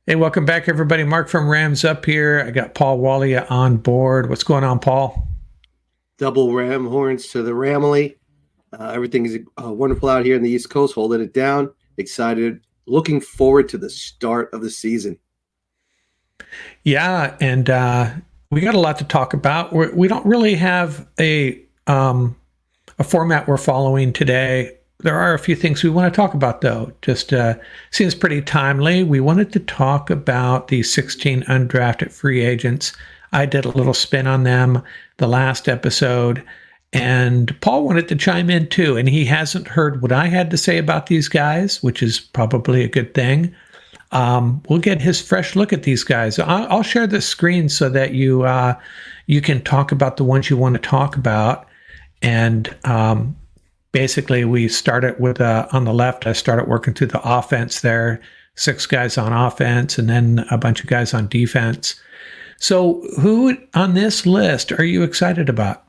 Hey, welcome back, everybody. Mark from Rams up here. I got Paul Walia on board. What's going on, Paul? Double ram horns to the Ramily. Everything is wonderful out here in the East Coast, holding it down. Excited. Looking forward to the start of the season. Yeah, and we got a lot to talk about. We don't really have a format we're following today. There are a few things we want to talk about, though. Just seems pretty timely. We wanted to talk about the 16 undrafted free agents. I did a little spin on them the last episode, and Paul wanted to chime in too. And he hasn't heard what I had to say about these guys, which is probably a good thing. We'll get his fresh look at these guys. I'll share the screen so that you can talk about the ones you want to talk about. And basically, we started with on the left. I started working through the offense there. 6 guys on offense, and then a bunch of guys on defense. So, who on this list are you excited about?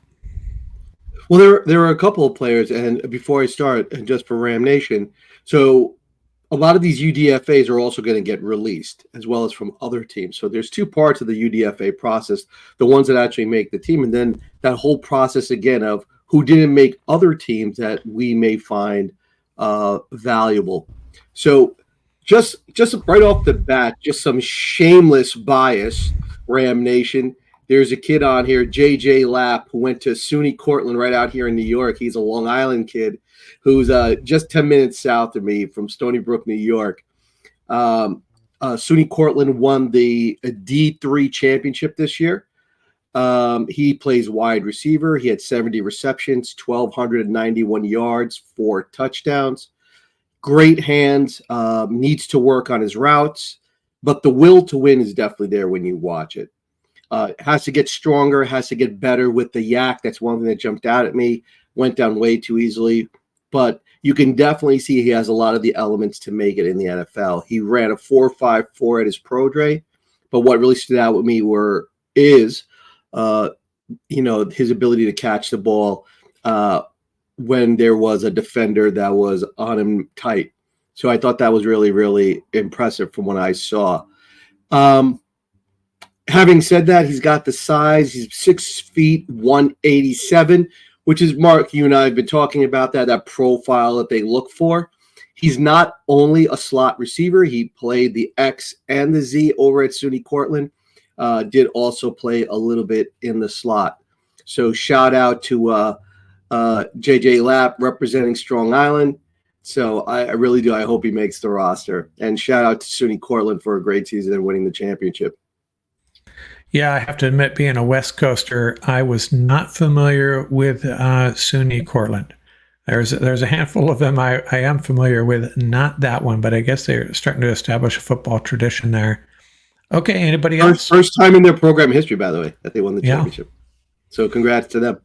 Well, there are a couple of players, and before I start, and just for Ram Nation, so a lot of these UDFAs are also going to get released, as well as from other teams. So there's 2 parts of the UDFA process: the ones that actually make the team, and then that whole process again of who didn't make other teams that we may find valuable. So just right off the bat, just some shameless bias, Ram Nation. There's a kid on here, JJ Laap, who went to SUNY Cortland right out here in New York. He's a Long Island kid who's just 10 minutes south of me from Stony Brook, New York. SUNY Cortland won the D3 championship this year. He plays wide receiver. He had 70 receptions, 1,291 yards, 4 touchdowns. Great hands, needs to work on his routes, but the will to win is definitely there when you watch it. Has to get stronger, has to get better with the yak. That's one thing that jumped out at me. Went down way too easily, but you can definitely see he has a lot of the elements to make it in the NFL. He ran a 4.54 at his pro day, but what really stood out with me is his ability to catch the ball when there was a defender that was on him tight. So I thought that was really, really impressive from what I saw. Having said that, he's got the size. He's 6 feet, 187, which is, Mark, you and I have been talking about that profile that they look for. He's not only a slot receiver. He played the X and the Z over at SUNY Cortland. Did also play a little bit in the slot. So shout out to JJ Laap representing Strong Island. So I really do. I hope he makes the roster. And shout out to SUNY Cortland for a great season and winning the championship. Yeah, I have to admit, being a West Coaster, I was not familiar with SUNY Cortland. There's a handful of them I am familiar with, not that one, but I guess they're starting to establish a football tradition there. Okay, anybody else? First time in their program history, by the way, that they won the championship. So congrats to them.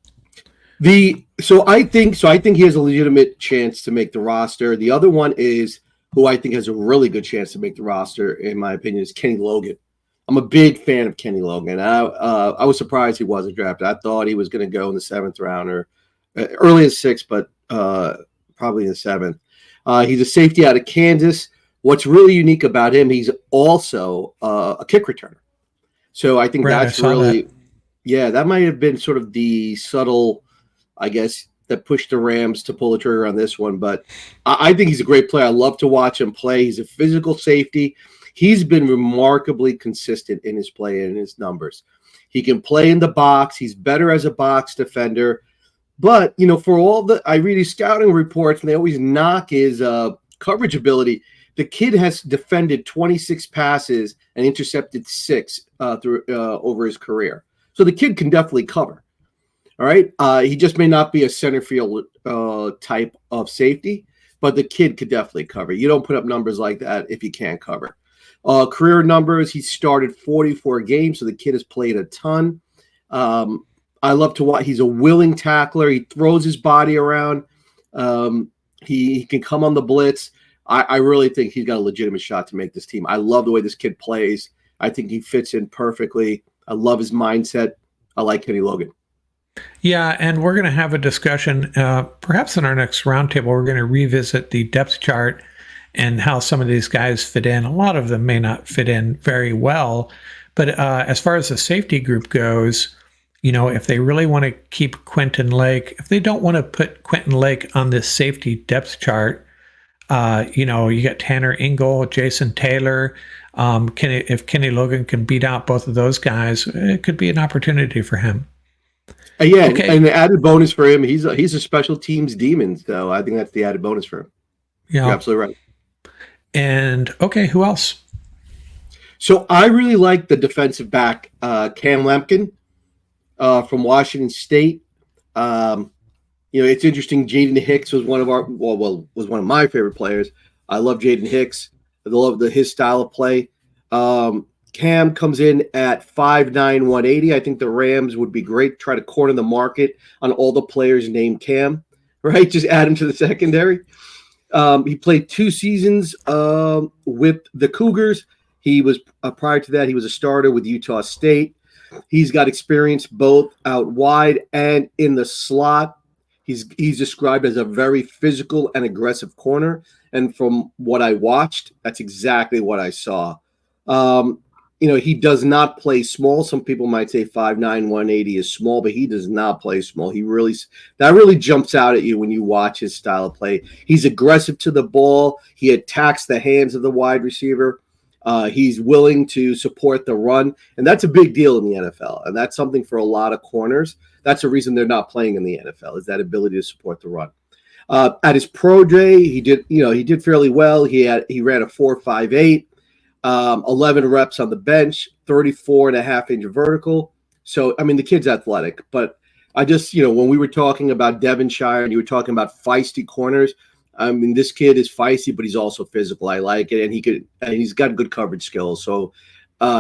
So I think he has a legitimate chance to make the roster. The other one is who I think has a really good chance to make the roster, in my opinion, is Kenny Logan. I'm a big fan of Kenny Logan. I was surprised he wasn't drafted. I thought he was going to go in the 7th round or early as 6th, but probably in the 7th. He's a safety out of Kansas. What's really unique about him, he's also a kick returner. So I think that's really, that might have been sort of the subtle, I guess, that pushed the Rams to pull the trigger on this one. But I think he's a great player. I love to watch him play. He's a physical safety. He's been remarkably consistent in his play and his numbers. He can play in the box. He's better as a box defender. But, for all I read his scouting reports, and they always knock his coverage ability. The kid has defended 26 passes and intercepted 6 over his career. So the kid can definitely cover. All right. He just may not be a center field type of safety, but the kid could definitely cover. You don't put up numbers like that if you can't cover. Career numbers, he started 44 games, so the kid has played a ton. I love to watch. He's a willing tackler. He throws his body around. He can come on the blitz. I really think he's got a legitimate shot to make this team. I love the way this kid plays. I think he fits in perfectly. I love his mindset. I like Kenny Logan. Yeah, and we're going to have a discussion, perhaps in our next roundtable. We're going to revisit the depth chart and how some of these guys fit in. A lot of them may not fit in very well, but as far as the safety group goes, if they really want to keep Quentin Lake, if they don't want to put Quentin Lake on this safety depth chart, you got Tanner Ingle, Jason Taylor. If Kenny Logan can beat out both of those guys, it could be an opportunity for him. Yeah, okay. And the added bonus for him, he's a special teams demon, so I think that's the added bonus for him. Yeah, you're absolutely right. And okay, who else? So I really like the defensive back, Cam Lampkin from Washington State. It's interesting. Jaden Hicks was one of my favorite players. I love Jaden Hicks. I love his style of play. Cam comes in at 5'9", 180. I think the Rams would be great to try to corner the market on all the players named Cam, right? Just add him to the secondary. He played 2 seasons with the Cougars. He was prior to that, he was a starter with Utah State. He's got experience both out wide and in the slot. He's described as a very physical and aggressive corner. And from what I watched, that's exactly what I saw. He does not play small. Some people might say 5'9", 180 is small, but he does not play small. That really jumps out at you when you watch his style of play. He's aggressive to the ball. He attacks the hands of the wide receiver. He's willing to support the run, and that's a big deal in the NFL. And that's something for a lot of corners. That's the reason they're not playing in the NFL, is that ability to support the run. At his pro day, he did fairly well. He ran a 4.58, 11 reps on the bench, 34.5-inch vertical. So, I mean, the kid's athletic, but I just, when we were talking about Devonshire and you were talking about feisty corners, I mean, this kid is feisty, but he's also physical. I like it, and he's got good coverage skills. So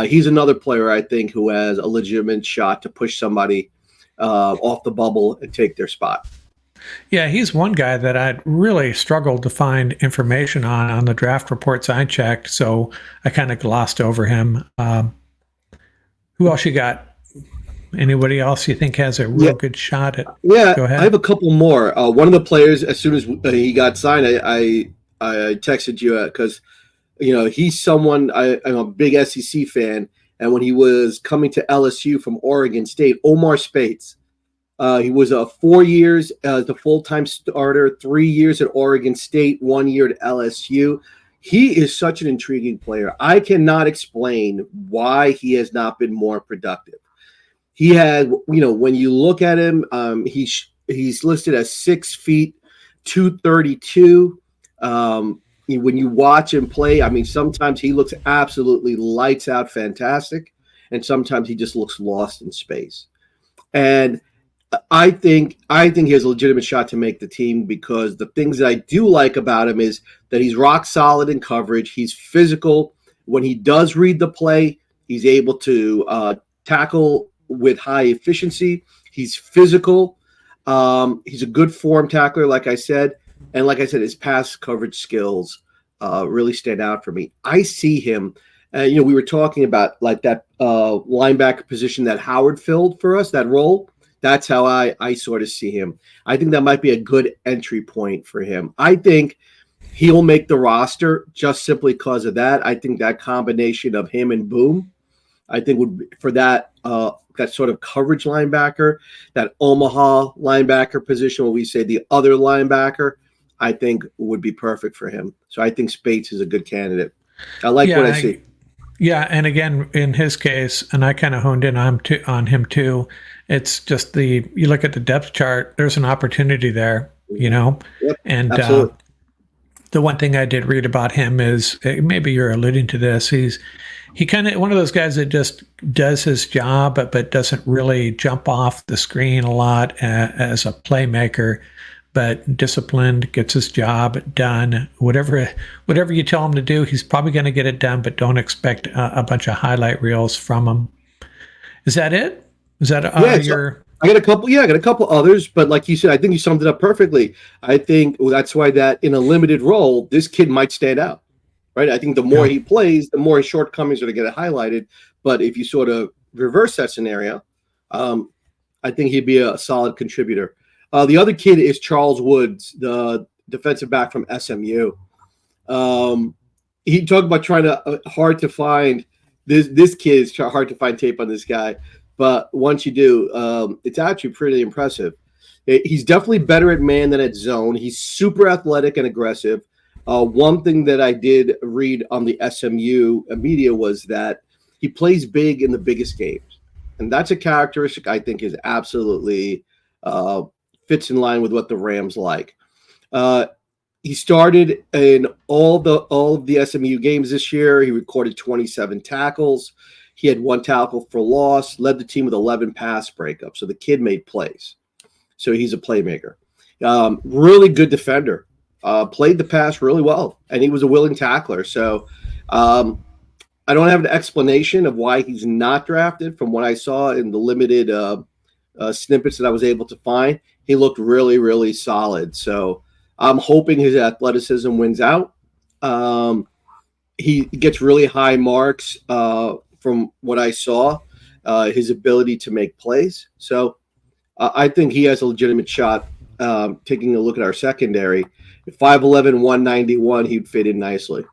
he's another player, I think, who has a legitimate shot to push somebody off the bubble and take their spot. Yeah, he's one guy that I'd really struggled to find information on the draft reports I checked, so I kind of glossed over him. Who else you got? Anybody else you think has a real good shot at? Yeah, go ahead. I have a couple more. One of the players, as soon as he got signed, I texted you because he's someone I'm a big SEC fan, and when he was coming to LSU from Oregon State, Omar Speights. He was 4 years as the full-time starter, 3 years at Oregon State, 1 year at LSU. He is such an intriguing player. I cannot explain why he has not been more productive. He had, when you look at him, he's listed as 6 feet, 232. When you watch him play, I mean, sometimes he looks absolutely lights out fantastic, and sometimes he just looks lost in space. And I think he has a legitimate shot to make the team because the things that I do like about him is that he's rock solid in coverage. He's physical. When he does read the play, he's able to tackle with high efficiency. He's physical. He's a good form tackler, like I said. And like I said, his pass coverage skills really stand out for me. I see him. We were talking about like that linebacker position that Howard filled for us, that role. That's how I sort of see him. I think that might be a good entry point for him. I think he'll make the roster just simply because of that. I think that combination of him and Boom, I think would be for that sort of coverage linebacker, that Omaha linebacker position where we say the other linebacker, I think would be perfect for him. So I think Speights is a good candidate. I like what I see. Yeah, and again, in his case, and I kind of honed in on him too, it's just you look at the depth chart, there's an opportunity there, Yep, and the one thing I did read about him is, maybe you're alluding to this, he kind of one of those guys that just does his job, but doesn't really jump off the screen a lot as a playmaker, but disciplined, gets his job done. Whatever you tell him to do, he's probably going to get it done, but don't expect a bunch of highlight reels from him. Is that it? Is that your... I got a couple others, but like you said, I think you summed it up perfectly. I think that's why that in a limited role, this kid might stand out, right? I think the more he plays, the more his shortcomings are going to get highlighted. But if you sort of reverse that scenario, I think he'd be a solid contributor. The other kid is Charles Woods, the defensive back from SMU. He talked about trying to hard to find this kid is hard to find tape on this guy, but once you do, it's actually pretty impressive. He's definitely better at man than at zone. He's super athletic and aggressive. One thing that I did read on the SMU media was that he plays big in the biggest games, and that's a characteristic I think is absolutely fits in line with what the Rams like. He started in all of the SMU games this year. He recorded 27 tackles. He had 1 tackle for loss, led the team with 11 pass breakups. So the kid made plays. So he's a playmaker. Really good defender. Played the pass really well, and he was a willing tackler. So I don't have an explanation of why he's not drafted. From what I saw in the limited snippets that I was able to find, he looked really, really solid. So I'm hoping his athleticism wins out. He gets really high marks from what I saw, his ability to make plays. So I think he has a legitimate shot. Taking a look at our secondary, 5'11", 191, he'd fit in nicely.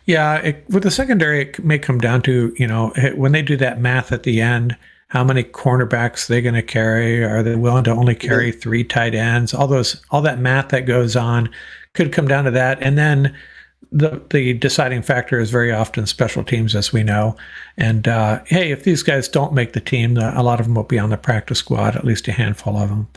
Yeah, with the secondary, it may come down to, when they do that math at the end, how many cornerbacks they're going to carry? Are they willing to only carry 3 tight ends? All that math that goes on could come down to that. And then the deciding factor is very often special teams, as we know. And hey, if these guys don't make the team, a lot of them will be on the practice squad, at least a handful of them.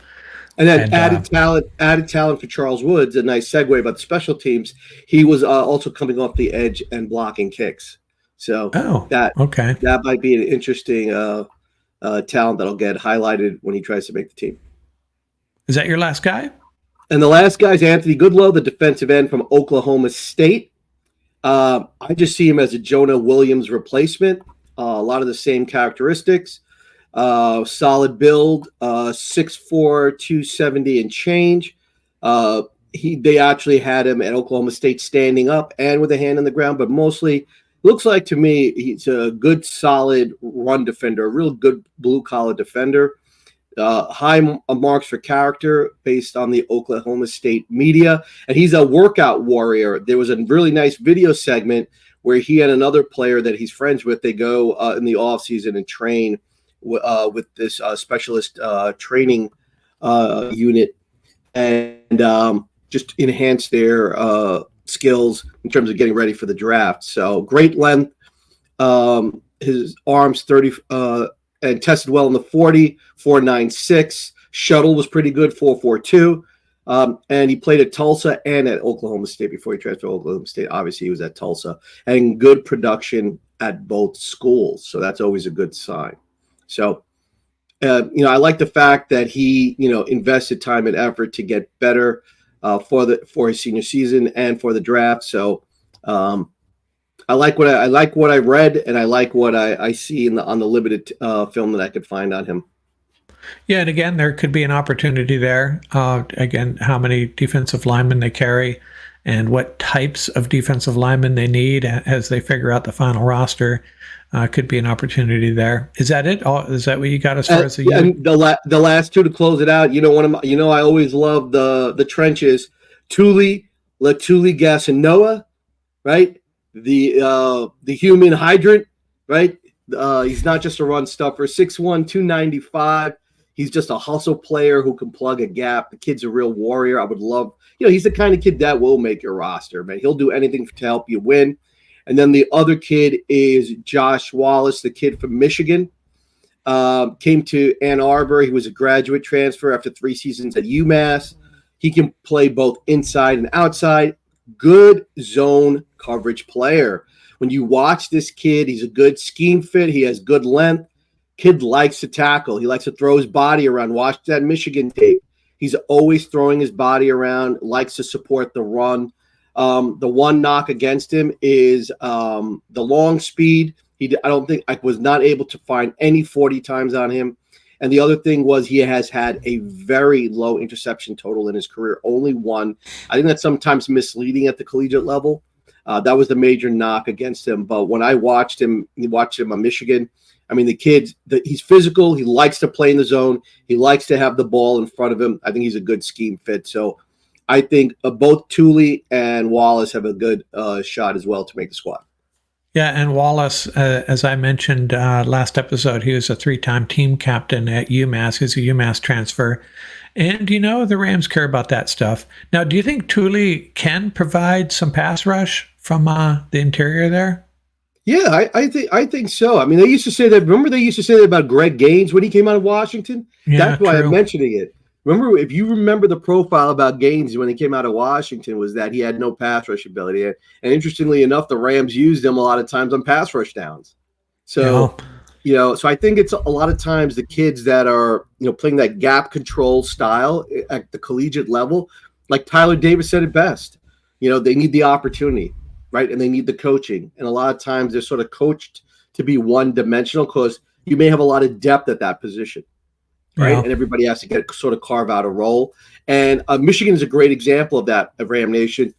And then added talent for Charles Woods. A nice segue about the special teams. He was also coming off the edge and blocking kicks. So that might be an interesting talent that'll get highlighted when he tries to make the team. Is that your last guy? And the last guy is Anthony Goodlow, the defensive end from Oklahoma State. I just see him as a Jonah Williams replacement. A lot of the same characteristics. Solid build, 6'4", 270 and change. They actually had him at Oklahoma State standing up and with a hand on the ground, but mostly looks like to me he's a good, solid run defender, a real good blue-collar defender. High marks for character based on the Oklahoma State media, and he's a workout warrior. There was a really nice video segment where he and another player that he's friends with, they go in the offseason and train with this specialist training unit and just enhance their skills in terms of getting ready for the draft. So great length. His arms 30 and tested well in the 40, 4.96. Shuttle was pretty good, 4.42. And he played at Tulsa and at Oklahoma State before he transferred to Oklahoma State. Obviously, he was at Tulsa, and good production at both schools. So that's always a good sign. So, I like the fact that he, invested time and effort to get better for his senior season and for the draft. So, I like what I read, and I like what I see on the limited film that I could find on him. Yeah, and again, there could be an opportunity there. Again, how many defensive linemen they carry and what types of defensive linemen they need as they figure out the final roster could be an opportunity there. Is that it? Is that what you got as far as the year? And the last two to close it out, I always love the trenches. Latuli Gasanoa, right? The human hydrant, right? He's not just a run stuffer. 6'1", 295. He's just a hustle player who can plug a gap. The kid's a real warrior. I would love, he's the kind of kid that will make your roster, man. He'll do anything to help you win. And then the other kid is Josh Wallace, the kid from Michigan. Came to Ann Arbor. He was a graduate transfer after 3 seasons at UMass. He can play both inside and outside. Good zone coverage player. When you watch this kid, he's a good scheme fit. He has good length. Kid likes to tackle. He likes to throw his body around. Watch that Michigan tape. He's always throwing his body around, likes to support the run. The one knock against him is the long speed. I was not able to find any 40 times on him. And the other thing was he has had a very low interception total in his career, only 1. I think that's sometimes misleading at the collegiate level. That was the major knock against him. But when I watched him on Michigan, I mean, the kid, he's physical. He likes to play in the zone. He likes to have the ball in front of him. I think he's a good scheme fit. So I think both Thule and Wallace have a good shot as well to make the squad. Yeah, and Wallace, as I mentioned last episode, he was a 3-time team captain at UMass. He's a UMass transfer. And, the Rams care about that stuff. Now, do you think Thule can provide some pass rush from the interior there? Yeah, I think so. I mean, they used to say that. Remember, they used to say that about Greg Gaines when he came out of Washington? Yeah, that's why true. I'm mentioning it. Remember, if you remember the profile about Gaines when he came out of Washington was that he had no pass rush ability. And interestingly enough, the Rams used him a lot of times on pass rush downs. So, so I think it's a lot of times the kids that are, playing that gap control style at the collegiate level, like Tyler Davis said it best, they need the opportunity, right? And they need the coaching. And a lot of times they're sort of coached to be one-dimensional because you may have a lot of depth at that position. Right. Yeah. And everybody has to sort of carve out a role. And Michigan is a great example of that, of Ram Nation.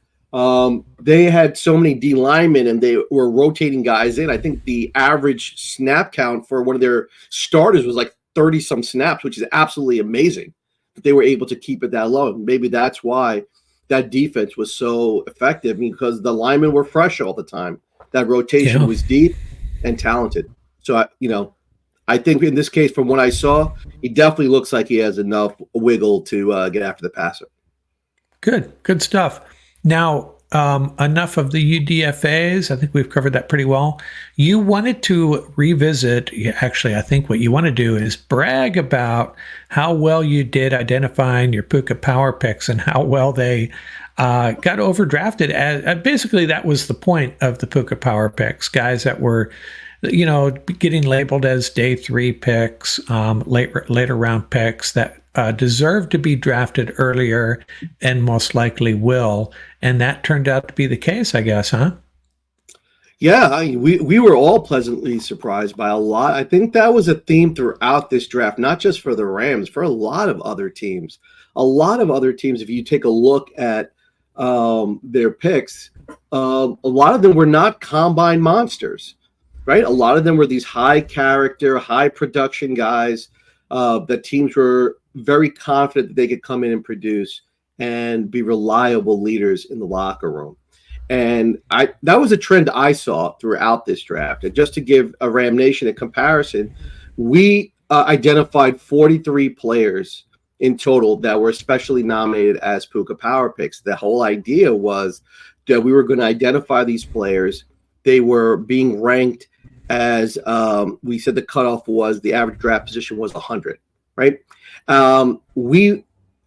They had so many D linemen and they were rotating guys in. I think the average snap count for one of their starters was like 30 some snaps, which is absolutely amazing that they were able to keep it that low. And maybe that's why that defense was so effective, because the linemen were fresh all the time. That rotation was deep and talented. So, I think in this case, from what I saw, he definitely looks like he has enough wiggle to get after the passer. Good stuff. Now, enough of the UDFAs. I think we've covered that pretty well. You wanted to revisit, actually, I think what you want to do is brag about how well you did identifying your Puka Power Picks and how well they got overdrafted. Basically, that was the point of the Puka Power Picks, guys that were getting labeled as day 3 picks, later round picks that deserve to be drafted earlier and most likely will. And that turned out to be the case, I guess, huh? Yeah, we were all pleasantly surprised by a lot. I think that was a theme throughout this draft, not just for the Rams, for a lot of other teams. A lot of other teams, if you take a look at their picks, a lot of them were not combine monsters. Right, a lot of them were these high character, high production guys that teams were very confident that they could come in and produce and be reliable leaders in the locker room. And that was a trend I saw throughout this draft. And just to give a Ram Nation a comparison, we identified 43 players in total that were especially nominated as Puka Power Picks. The whole idea was that we were going to identify these players. They were being ranked as we said the cutoff was the average draft position was 100, right? We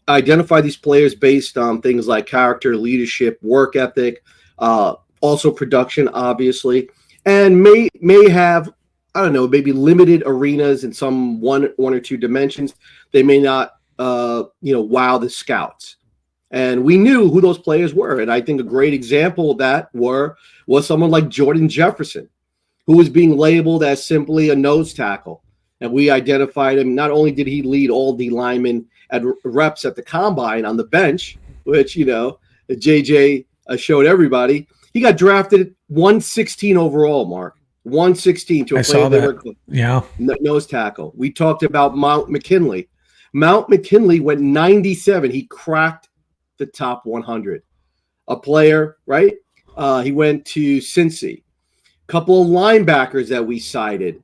identify these players based on things like character, leadership, work ethic, also production, obviously, and may have, I don't know, maybe limited arenas in some one or two dimensions. They may not, wow the scouts. And we knew who those players were. And I think a great example of that was someone like Jordan Jefferson, who was being labeled as simply a nose tackle. And we identified him. Not only did he lead all D linemen at reps at the combine on the bench, which, JJ showed everybody, he got drafted 116 overall, Mark. 116 to a player nose tackle. We talked about Mount McKinley. Mount McKinley went 97. He cracked the top 100. A player, right? He went to Cincy. Couple of linebackers that we cited.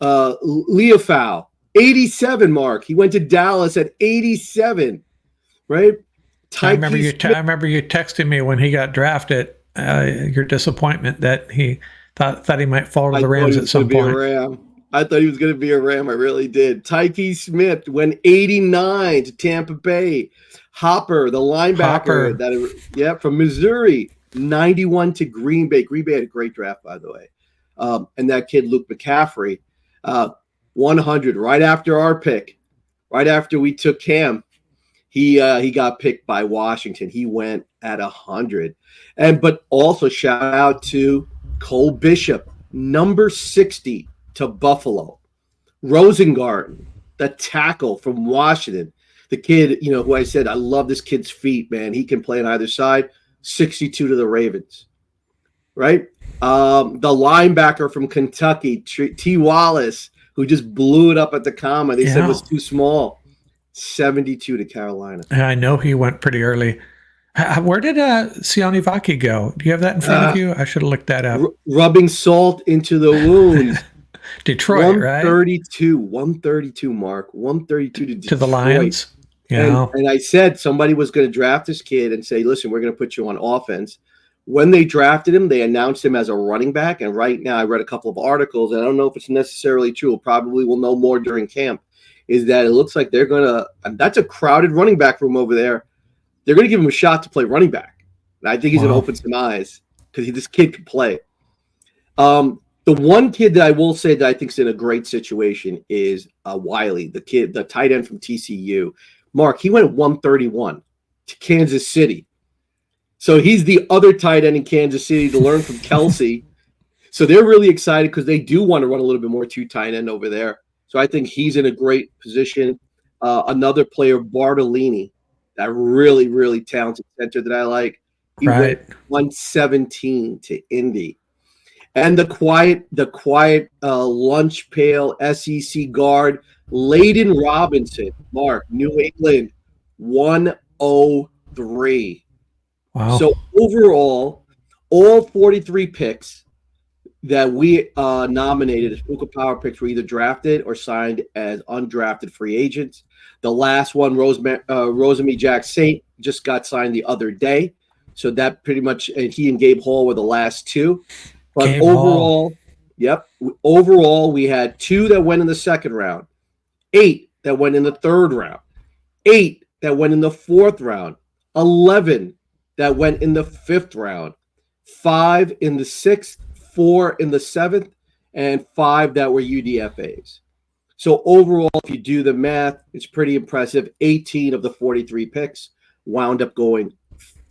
Leofau, 87, Mark. He went to Dallas at 87, right? I remember you texting me when he got drafted, your disappointment that he thought he might fall to the Rams at some point. I thought he was going to be a Ram. I really did. Tyke Smith went 89 to Tampa Bay. Hopper, the linebacker, from Missouri, 91 to Green Bay. Green Bay had a great draft, by the way. And that kid, Luke McCaffrey, 100, right after our pick, right after we took Cam, he got picked by Washington. He went at 100. But also shout out to Cole Bishop, number 60 to Buffalo. Rosengarten, the tackle from Washington. The kid, who I said, I love this kid's feet, man. He can play on either side. 62 to the Ravens, right? The linebacker from Kentucky, T. Wallace, who just blew it up at the combine. They said was too small. 72 to Carolina. I know he went pretty early. Where did Sione Vaki go? Do you have that in front of you? I should have looked that up. Rubbing salt into the wound. Detroit, 132, right? 132, Mark. 132 to Detroit. To the Lions. Yeah. And I said somebody was going to draft this kid and say, listen, we're going to put you on offense. When they drafted him, they announced him as a running back. And right now, I read a couple of articles, and I don't know if it's necessarily true. Probably we'll know more during camp, is that it looks like they're going to – and that's a crowded running back room over there. They're going to give him a shot to play running back. And I think he's going to open some eyes because this kid can play. The one kid that I will say that I think is in a great situation is Wiley, the tight end from TCU. Mark, he went 131 to Kansas City. So he's the other tight end in Kansas City to learn from Kelsey. So they're really excited because they do want to run a little bit more two tight end over there. So I think he's in a great position. Another player, Bartolini, that really, really talented center that I like. He went 117 to Indy. And the quiet lunch pail SEC guard, Layden Robinson, Mark, New England, 103. Wow. So overall, all 43 picks that we nominated as Puka Power Picks were either drafted or signed as undrafted free agents. The last one, Rosamie Jack Saint, just got signed the other day. So that pretty much, and he and Gabe Hall were the last two. But Gabe overall, Hall. Overall, we had 2 that went in the second round, 8 that went in the third round, 8 that went in the fourth round, 11 that went in the fifth round, 5 in the sixth, 4 in the seventh, and 5 that were UDFAs. So overall, if you do the math, it's pretty impressive. 18 of the 43 picks wound up going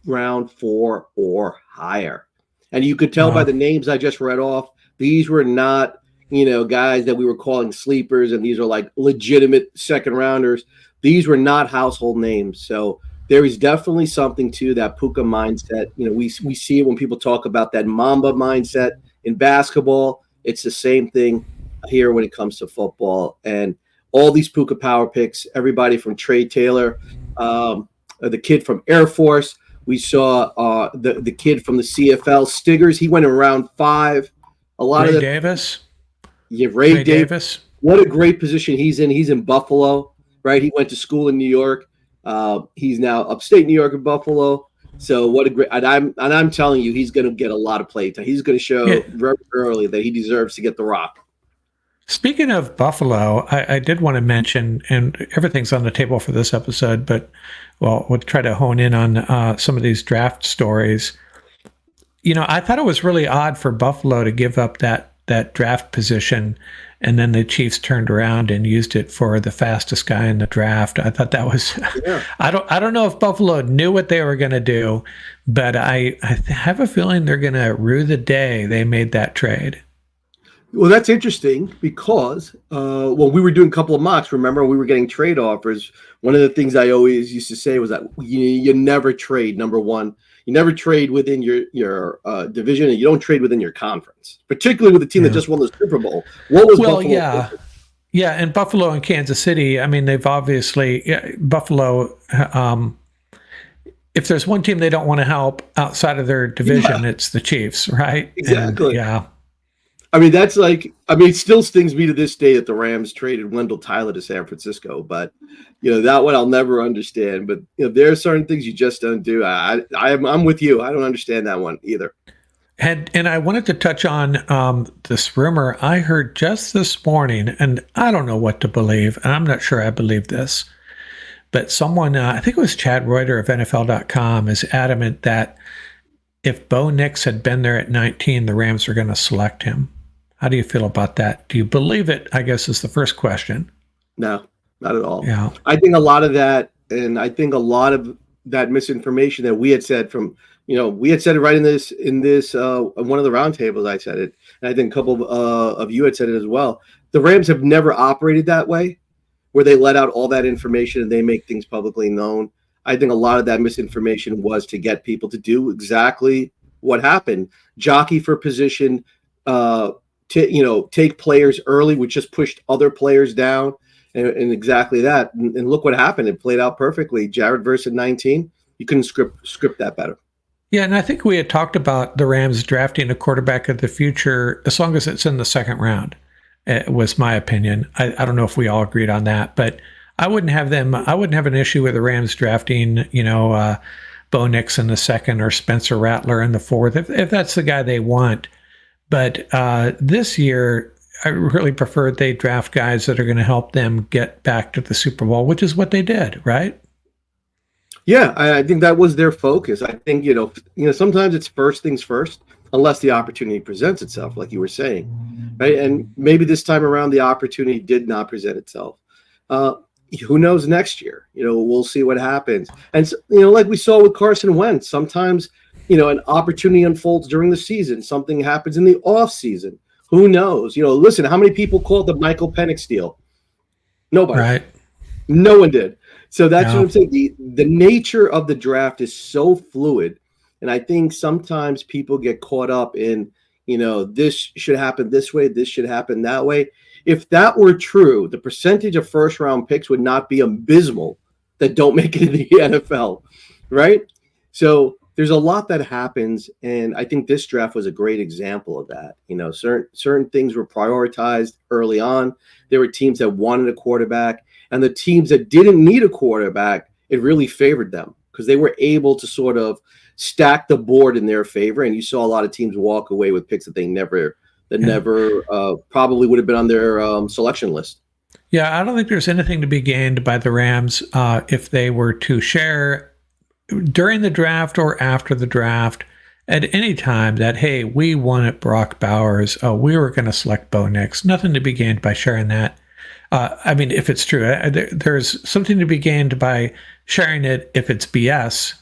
round 4 or higher. And you could tell by the names I just read off, these were not, guys that we were calling sleepers, and these are like legitimate second rounders. These were not household names. So there is definitely something to that Puka mindset. We see it when people talk about that Mamba mindset in basketball. It's the same thing here when it comes to football. And all these Puka Power Picks, everybody from Trey Taylor, the kid from Air Force. We saw the kid from the CFL, Stiggers. He went in round 5. A lot Ray of Davis. Yeah, Ray Davis. What a great position he's in. He's in Buffalo, right? He went to school in New York. He's now upstate New York in Buffalo. So what a great! And I'm telling you, he's going to get a lot of play time. He's going to show very early that he deserves to get the rock. Speaking of Buffalo, I did want to mention, and everything's on the table for this episode, but we'll try to hone in on some of these draft stories. I thought it was really odd for Buffalo to give up that draft position, and then the Chiefs turned around and used it for the fastest guy in the draft. I thought that was I don't know if Buffalo knew what they were going to do, but I have a feeling they're going to rue the day they made that trade. Well, that's interesting because when we were doing a couple of mocks, remember we were getting trade offers. One of the things I always used to say was that you never trade. Number one, you never trade within your division, and you don't trade within your conference, particularly with a team that just won the Super Bowl. What was Buffalo? Yeah, and Buffalo and Kansas City. I mean, they've obviously Buffalo. If there's one team they don't want to help outside of their division, it's the Chiefs, right? Exactly. And, I mean, it still stings me to this day that the Rams traded Wendell Tyler to San Francisco, but that one I'll never understand. But there are certain things you just don't do. I'm with you. I don't understand that one either. And I wanted to touch on this rumor I heard just this morning, and I don't know what to believe, and I'm not sure I believe this, but someone, I think it was Chad Reuter of NFL.com, is adamant that if Bo Nix had been there at 19, the Rams are going to select him. How do you feel about that? Do you believe it, I guess, is the first question. No, not at all. Yeah. I think a lot of that, and I think a lot of that misinformation that we had said from, we had said it right in this one of the roundtables. I said it, and I think a couple of you had said it as well. The Rams have never operated that way, where they let out all that information and they make things publicly known. I think a lot of that misinformation was to get people to do exactly what happened. Jockey for position, take players early, which just pushed other players down, and exactly that. And look what happened. It played out perfectly. Jared Verse at 19, You couldn't script that better. Yeah, and I think we had talked about the Rams drafting a quarterback of the future as long as it's in the second round. It was my opinion. I don't know if we all agreed on that, but I wouldn't have an issue with the Rams drafting, Bo Nix in the second or Spencer Rattler in the fourth, if that's the guy they want. But this year, I really preferred they draft guys that are going to help them get back to the Super Bowl, which is what they did, right? Yeah, I think that was their focus. I think, sometimes it's first things first, unless the opportunity presents itself, like you were saying, right? And maybe this time around, the opportunity did not present itself. Who knows next year? We'll see what happens. And, like we saw with Carson Wentz, sometimes, an opportunity unfolds during the season. Something happens in the off season. Who knows? Listen, how many people called the Michael Penix deal? Nobody. Right. No one did. So that's what I'm saying. The nature of the draft is so fluid. And I think sometimes people get caught up in, this should happen this way, this should happen that way. If that were true, the percentage of first-round picks would not be abysmal that don't make it in the NFL, right? So there's a lot that happens, and I think this draft was a great example of that. Certain things were prioritized early on. There were teams that wanted a quarterback, and the teams that didn't need a quarterback, it really favored them because they were able to sort of stack the board in their favor, and you saw a lot of teams walk away with picks that they never probably would have been on their selection list. Yeah, I don't think there's anything to be gained by the Rams if they were to share during the draft or after the draft at any time that, hey, we wanted Brock Bowers, we were going to select Bo Nix. Nothing to be gained by sharing that. If it's true, there's something to be gained by sharing it if it's BS,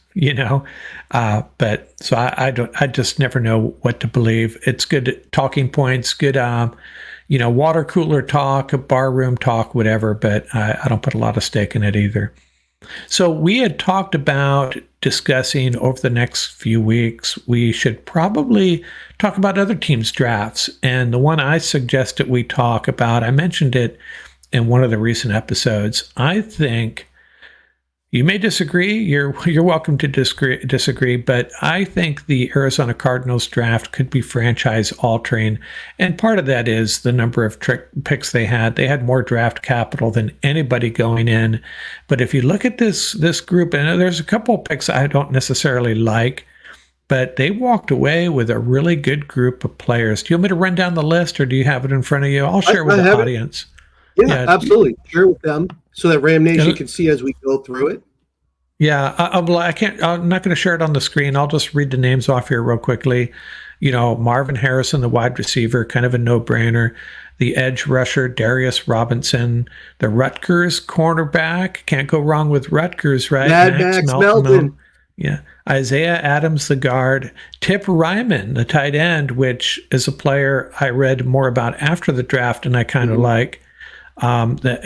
but so I just never know what to believe. It's good talking points, good, water cooler talk, barroom talk, whatever, but I don't put a lot of stake in it either. So we had talked about discussing over the next few weeks, we should probably talk about other teams' drafts. And the one I suggested we talk about, I mentioned it in one of the recent episodes. I think you may disagree. You're welcome to disagree, but I think the Arizona Cardinals draft could be franchise altering, and part of that is the number of picks they had. They had more draft capital than anybody going in. But if you look at this group, and there's a couple of picks I don't necessarily like, but they walked away with a really good group of players. Do you want me to run down the list, or do you have it in front of you? I'll share with the audience. Yeah, absolutely. Share with them so that Ram Nation can see as we go through it. Yeah, I'm not going to share it on the screen. I'll just read the names off here real quickly. Marvin Harrison, the wide receiver, kind of a no-brainer. The edge rusher, Darius Robinson. The Rutgers cornerback, can't go wrong with Rutgers, right? Max Melton. Yeah. Isaiah Adams, the guard. Tip Ryman, the tight end, which is a player I read more about after the draft and I kind of like. The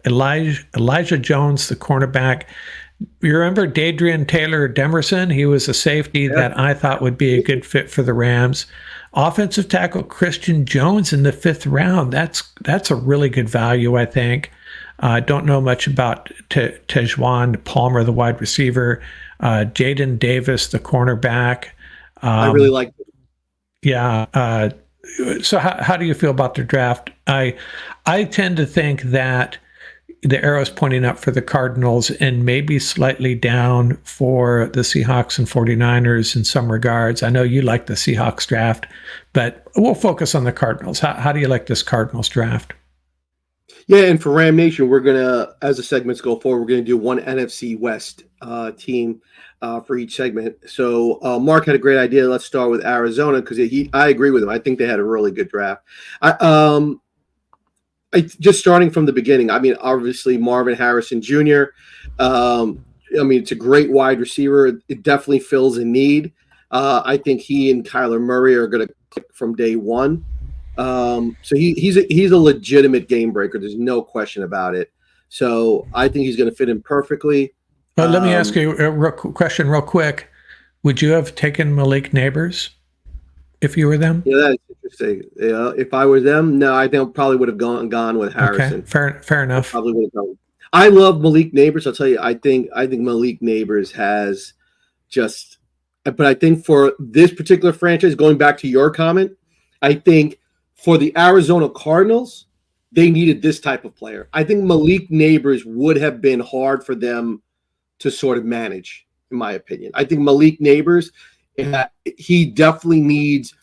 Elijah Jones, the cornerback. You remember Dadrian Taylor Demerson? He was a safety that I thought would be a good fit for the Rams. Offensive tackle Christian Jones in the 5th round. That's a really good value, I think. Don't know much about Tejuan Palmer, the wide receiver. Jaden Davis, the cornerback. I really like it. Yeah. So how do you feel about their draft? I tend to think that the arrow's pointing up for the Cardinals and maybe slightly down for the Seahawks and 49ers in some regards. I know you like the Seahawks draft, but we'll focus on the Cardinals. How do you like this Cardinals draft? Yeah, and for Ram Nation, we're going to, as the segments go forward, we're going to do one NFC West team for each segment. So Mark had a great idea. Let's start with Arizona because I agree with him. I think they had a really good draft. Just starting from the beginning, obviously Marvin Harrison Jr. It's a great wide receiver. It definitely fills a need. I think he and Kyler Murray are going to click from day one. So he's a legitimate game breaker. There's no question about it. So I think he's going to fit in perfectly. Let me ask you a question real quick. Would you have taken Malik Neighbors if you were them? Yeah, that's interesting. Yeah, if I were them, no, I think I probably would have gone with Harrison. Okay, fair enough. Probably would have gone. I love Malik Neighbors. I'll tell you, I think Malik Neighbors has just, but I think for this particular franchise, going back to your comment, I think for the Arizona Cardinals, they needed this type of player. I think Malik Neighbors would have been hard for them to sort of manage, in my opinion. I think Malik Neighbors, he definitely needs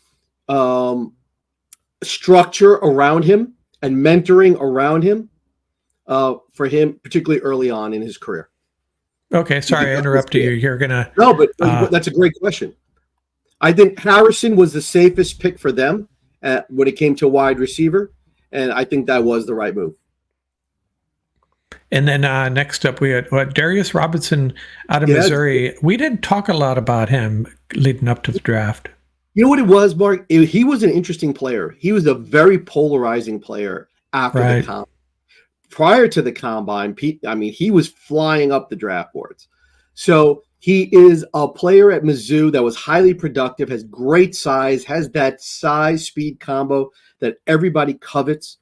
structure around him and mentoring around him for him, particularly early on in his career. Okay, sorry I interrupted you. You're gonna no, but that's a great question. I think Harrison was the safest pick for them when it came to wide receiver, and I think that was the right move. And then next up, we had Darius Robinson out of Missouri. We didn't talk a lot about him leading up to the draft. You know what it was, Mark? He was an interesting player. He was a very polarizing player after the combine. Prior to the combine, he was flying up the draft boards. So he is a player at Mizzou that was highly productive, has great size, has that size-speed combo that everybody covets.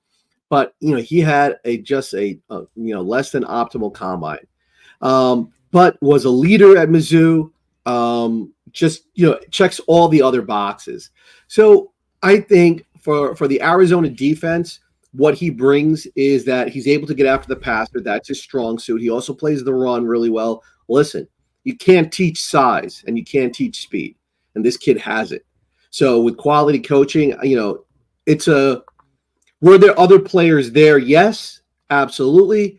But, he had just a less than optimal combine. But was a leader at Mizzou, checks all the other boxes. So I think for the Arizona defense, what he brings is that he's able to get after the passer. That's his strong suit. He also plays the run really well. Listen, you can't teach size and you can't teach speed. And this kid has it. So with quality coaching, were there other players there? Yes, absolutely.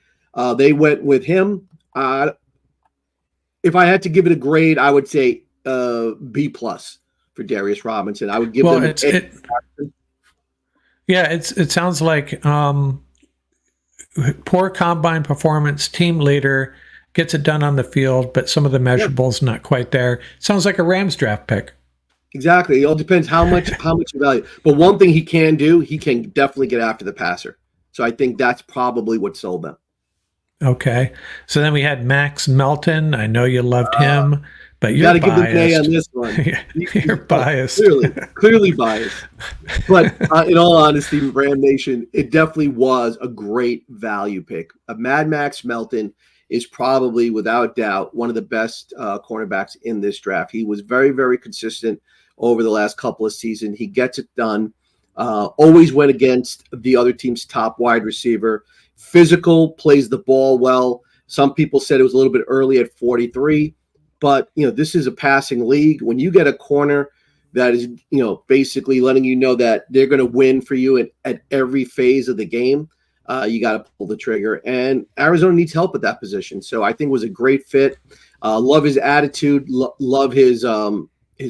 They went with him. If I had to give it a grade, I would say B+ for Darius Robinson. I would give them it sounds like poor combine performance, team leader, gets it done on the field, but some of the measurables not quite there. Sounds like a Rams draft pick. Exactly. It all depends how much value. But one thing he can do, he can definitely get after the passer. So I think that's probably what sold them. Okay. So then we had Max Melton. I know you loved him, but you're biased. Got to give the day on this one. You're biased. Clearly biased. But in all honesty, Ram Nation, it definitely was a great value pick. Mad Max Melton is probably, without doubt, one of the best cornerbacks in this draft. He was very, very consistent over the last couple of seasons. He gets it done. Always went against the other team's top wide receiver. Physical, plays the ball well. Some people said it was a little bit early at 43, but this is a passing league. When you get a corner that is basically letting you know that they're going to win for you at every phase of the game, you got to pull the trigger. And Arizona needs help at that position, so I think it was a great fit. Love his attitude. Love his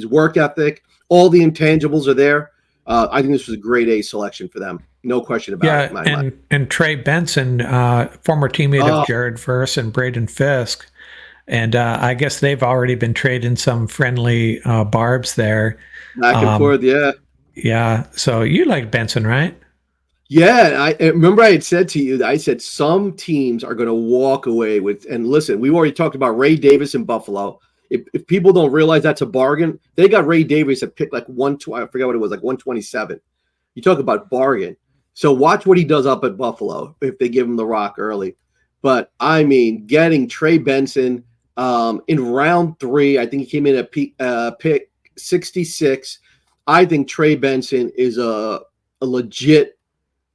work ethic. All the intangibles are there. I think this was a grade A selection for them. No question about it. And Trey Benson, former teammate of Jared Verse and Braden Fisk. And I guess they've already been trading some friendly barbs there. Back and forth, yeah. Yeah. So you like Benson, right? Yeah. I remember I had said to you, I said some teams are going to walk away with, and listen, we've already talked about Ray Davis in Buffalo. If people don't realize that's a bargain, they got Ray Davis at pick like I forgot what it was, like 127. You talk about bargain. So watch what he does up at Buffalo if they give him the rock early. But I mean, getting Trey Benson in round 3, I think he came in at pick 66. I think Trey Benson is a legit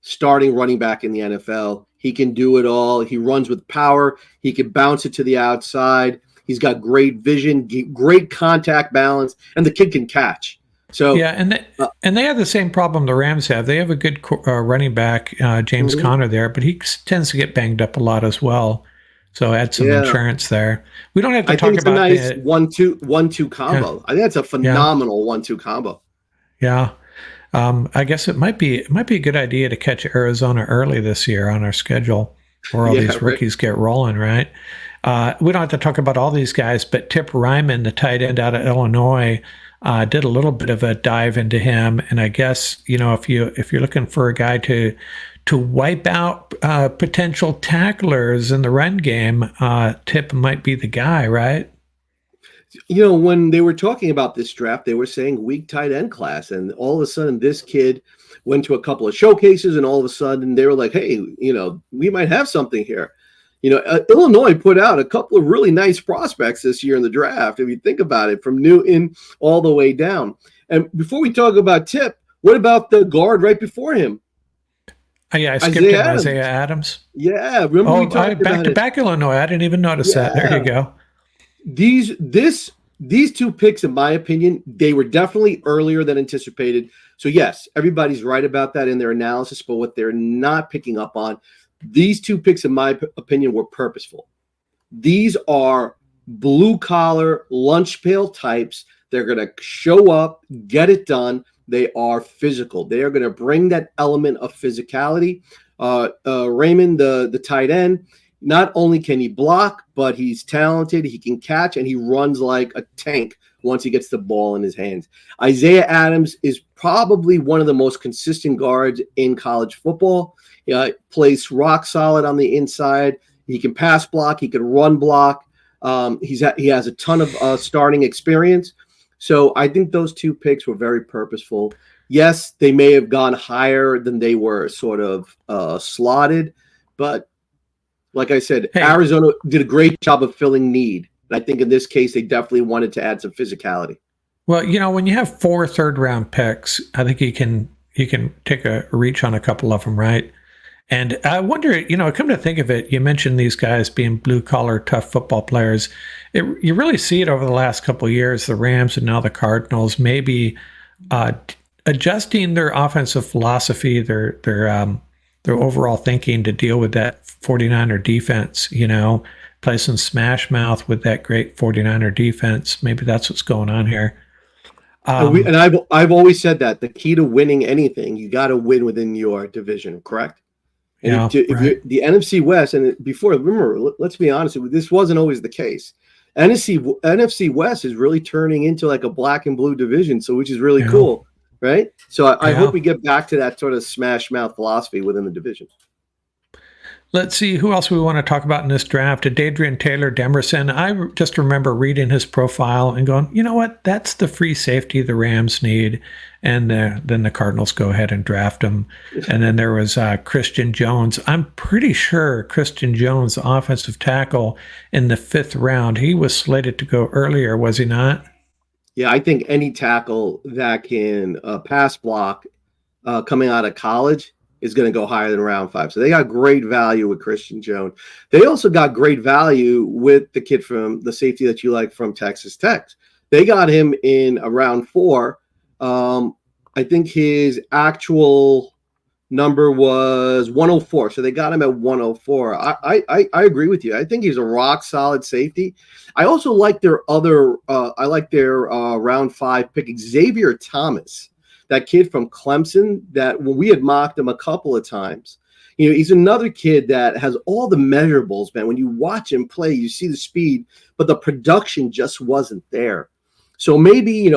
starting running back in the NFL. He can do it all. He runs with power. He can bounce it to the outside. He's got great vision, great contact balance, and the kid can catch. So yeah, and they have the same problem the Rams have. They have a good running back, James Conner there, but he tends to get banged up a lot as well. So add some insurance there. We don't have to talk about a nice 1-2 combo. I think that's a phenomenal 1-2 combo. Yeah. I guess it might be a good idea to catch Arizona early this year on our schedule, where all these rookies get rolling, right? We don't have to talk about all these guys, but Tip Ryman, the tight end out of Illinois, did a little bit of a dive into him. And I guess, if you're looking for a guy to wipe out potential tacklers in the run game, Tip might be the guy, right? When they were talking about this draft, they were saying weak tight end class. And all of a sudden, this kid went to a couple of showcases, and all of a sudden they were like, hey, we might have something here. Illinois put out a couple of really nice prospects this year in the draft, if you think about it, from Newton all the way down. And before we talk about Tip, what about the guard right before him? I skipped him, Isaiah Adams. Yeah, remember we talked about it. Back Illinois. I didn't even notice that. There you go. These two picks, in my opinion, they were definitely earlier than anticipated. So yes, everybody's right about that in their analysis, but what they're not picking up on, these two picks, in my opinion, were purposeful. These are blue-collar, lunch pail types. They're going to show up, get it done. They are physical. They are going to bring that element of physicality. Raymond, the tight end, not only can he block, but he's talented. He can catch, and he runs like a tank once he gets the ball in his hands. Isaiah Adams is probably one of the most consistent guards in college football. Plays rock solid on the inside. He can pass block. He can run block. He has a ton of starting experience. So I think those two picks were very purposeful. Yes, they may have gone higher than they were sort of slotted, but like I said, Arizona did a great job of filling need. And I think in this case, they definitely wanted to add some physicality. Well, when you have 4 third-round picks, I think you can take a reach on a couple of them, right? And I wonder, come to think of it, you mentioned these guys being blue-collar, tough football players. You really see it over the last couple of years, the Rams and now the Cardinals, maybe adjusting their offensive philosophy, their overall thinking to deal with that 49er defense, play some smash mouth with that great 49er defense. Maybe that's what's going on here. And I've always said that the key to winning anything, you got to win within your division, correct? And if the NFC West, and before, remember, let's be honest, this wasn't always the case. NFC West is really turning into like a black and blue division, so which is really cool, right? So I hope we get back to that sort of smash mouth philosophy within the division. Let's see who else we want to talk about in this draft. Adrian Taylor Demerson. I just remember reading his profile and going, you know what? That's the free safety the Rams need. And then the Cardinals go ahead and draft him. And then there was Christian Jones. I'm pretty sure Christian Jones, the offensive tackle, in the 5th round, he was slated to go earlier, was he not? Yeah, I think any tackle that can pass block coming out of college is going to go higher than round 5. So they got great value with Christian Jones. They also got great value with the kid from the safety that you like from Texas Tech. They got him in round 4. I think his actual number was 104. So they got him at 104. I agree with you. I think he's a rock solid safety. I also like their round 5 pick, Xavier Thomas. That kid from Clemson that when we had mocked him a couple of times, he's another kid that has all the measurables, man. When you watch him play, you see the speed, but the production just wasn't there. So maybe,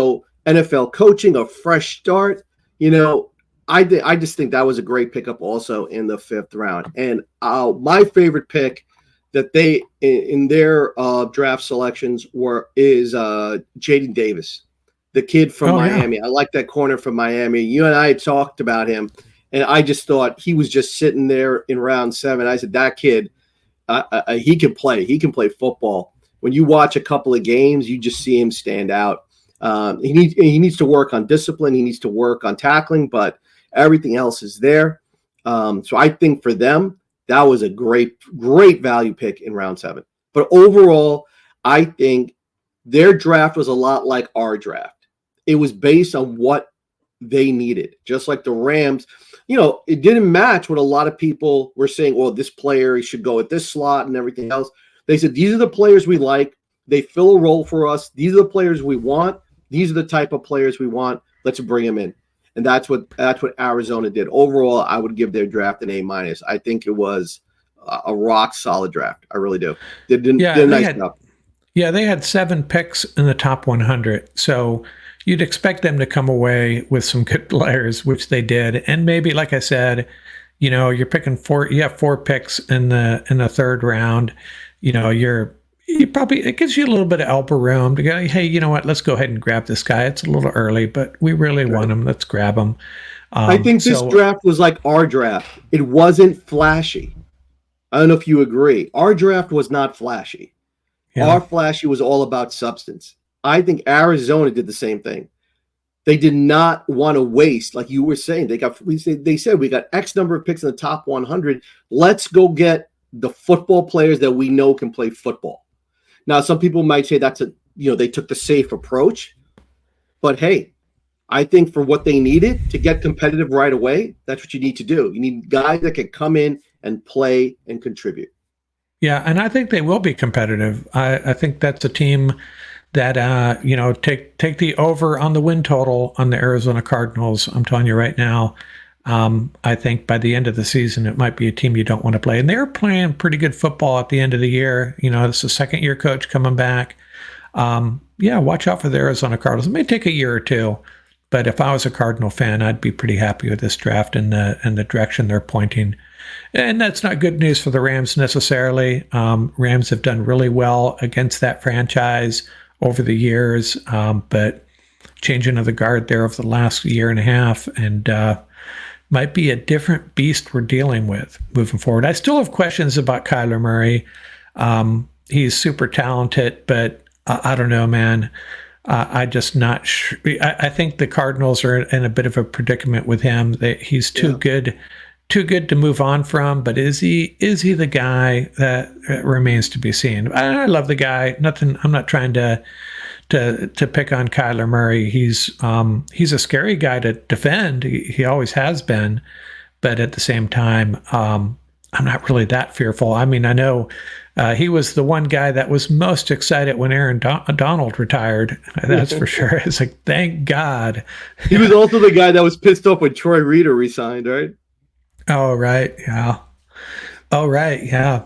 NFL coaching, a fresh start, I just think that was a great pickup also in the 5th round. And my favorite pick that they, in their draft selections is Jaden Davis. The kid from Miami. Yeah. I like that corner from Miami. You and I talked about him, and I just thought he was just sitting there in round 7. I said, that kid, he can play. He can play football. When you watch a couple of games, you just see him stand out. He needs to work on discipline. He needs to work on tackling, but everything else is there. So I think for them, that was a great, great value pick in round 7. But overall, I think their draft was a lot like our draft. It was based on what they needed, just like the Rams. It didn't match what a lot of people were saying. Well, this player should go at this slot and everything else. They said, these are the players we like. They fill a role for us. These are the players we want. These are the type of players we want. Let's bring them in. And that's what Arizona did. Overall, I would give their draft an A-. I think it was a rock solid draft. I really do. They did a nice job. Yeah, they had 7 picks in the top 100. So you'd expect them to come away with some good players, which they did. And maybe, like I said, you're picking 4. You have 4 picks in the 3rd round. It gives you a little bit of elbow room to go, hey, you know what? Let's go ahead and grab this guy. It's a little early, but we really want him. Let's grab him. I think this draft was like our draft. It wasn't flashy. I don't know if you agree. Our draft was not flashy. Yeah. Our flashy was all about substance. I think Arizona did the same thing. They did not want to waste, like you were saying. They said we got X number of picks in the top 100. Let's go get the football players that we know can play football. Now, some people might say they took the safe approach, but hey, I think for what they needed to get competitive right away, that's what you need to do. You need guys that can come in and play and contribute. Yeah, and I think they will be competitive. I think that's a team that take the over on the win total on the Arizona Cardinals. I'm telling you right now. I think by the end of the season, it might be a team you don't want to play. And they're playing pretty good football at the end of the year. It's a second-year coach coming back. Watch out for the Arizona Cardinals. It may take a year or two, but if I was a Cardinal fan, I'd be pretty happy with this draft and the direction they're pointing. And that's not good news for the Rams necessarily. Rams have done really well against that franchise over the years, but changing of the guard there over the last year and a half, and might be a different beast we're dealing with moving forward. I still have questions about Kyler Murray. He's super talented, but I don't know, man. I just not sure. I think the Cardinals are in a bit of a predicament with him. He's too good to move on from. But is he the guy? That remains to be seen. I love the guy. I'm not trying to pick on Kyler Murray. He's a scary guy to defend. He always has been, but at the same time, I'm not really that fearful. I mean, I know he was the one guy that was most excited when Aaron Donald retired. That's for sure. It's like, thank God. He was also the guy that was pissed off when Troy Reader resigned, right? Oh, right. Yeah. Oh, right. Yeah.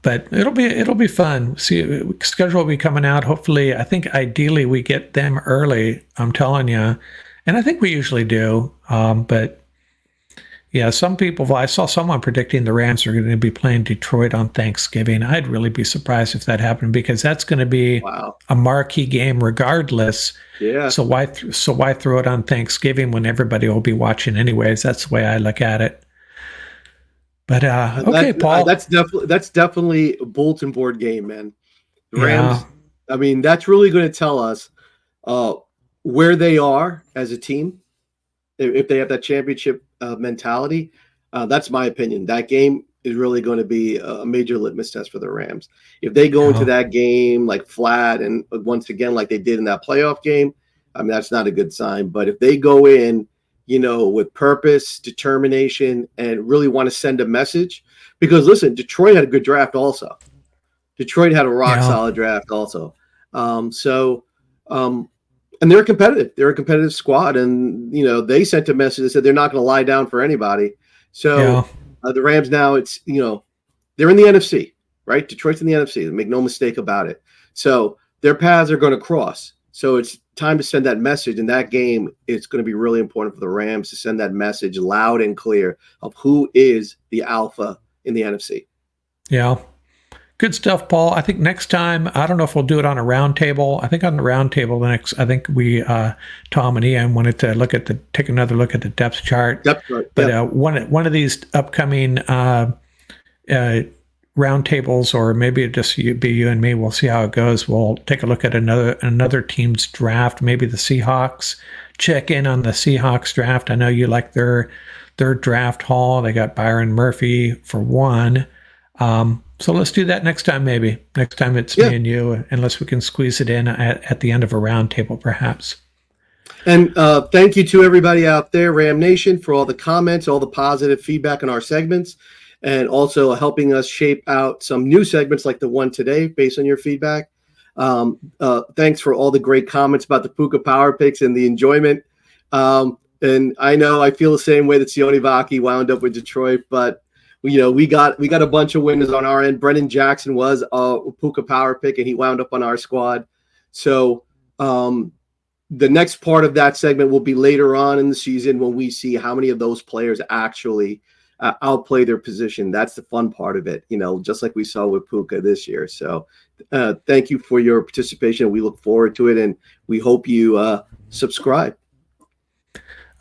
But it'll be fun. See, schedule will be coming out. Hopefully, I think ideally we get them early. I'm telling you. And I think we usually do. But yeah, I saw someone predicting the Rams are going to be playing Detroit on Thanksgiving. I'd really be surprised if that happened, because that's going to be a marquee game regardless. Yeah. So why throw it on Thanksgiving when everybody will be watching anyways? That's the way I look at it. But okay, Paul. That's definitely a bulletin board game, man. The Rams. Yeah. I mean, that's really going to tell us where they are as a team. If they have that championship mentality, that's my opinion. That game is really going to be a major litmus test for the Rams. If they go into that game like flat and once again like they did in that playoff game, I mean, that's not a good sign. But if they go in, with purpose, determination, and really want to send a message, because listen, Detroit had a good draft also. Detroit had a rock solid draft also. And they're competitive. They're a competitive squad. And, they sent a message that said they're not going to lie down for anybody. So the Rams now, it's, they're in the NFC, right? Detroit's in the NFC. Make no mistake about it. So their paths are going to cross. So it's time to send that message. In that game, it's going to be really important for the Rams to send that message loud and clear of who is the alpha in the NFC. Yeah. Good stuff, Paul. I think next time, I don't know if we'll do it on a round table. I think on the round table I think we, Tom and Ian wanted to take another look at the depth chart. But one of these upcoming round tables, or maybe it just be you and me, we'll see how it goes. We'll take a look at another team's draft, maybe the Seahawks. Check in on the Seahawks draft. I know you like their draft haul. They got Byron Murphy for one. So let's do that next time, maybe. Next time it's me and you, unless we can squeeze it in at the end of a round table, perhaps. And thank you to everybody out there, Ram Nation, for all the comments, all the positive feedback on our segments, and also helping us shape out some new segments like the one today based on your feedback. Thanks for all the great comments about the Puka Power Picks and the enjoyment. And I know I feel the same way that Sione Vaki wound up with Detroit, but we got a bunch of winners on our end. Brendan Jackson was a Puka Power Pick, and he wound up on our squad. So the next part of that segment will be later on in the season when we see how many of those players actually outplay their position. That's the fun part of it, just like we saw with Puka this year. So thank you for your participation. We look forward to it, and we hope you subscribe.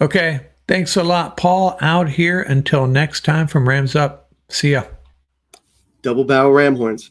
Okay. Thanks a lot, Paul. Out here until next time from Rams Up. See ya. Double barrel ram horns.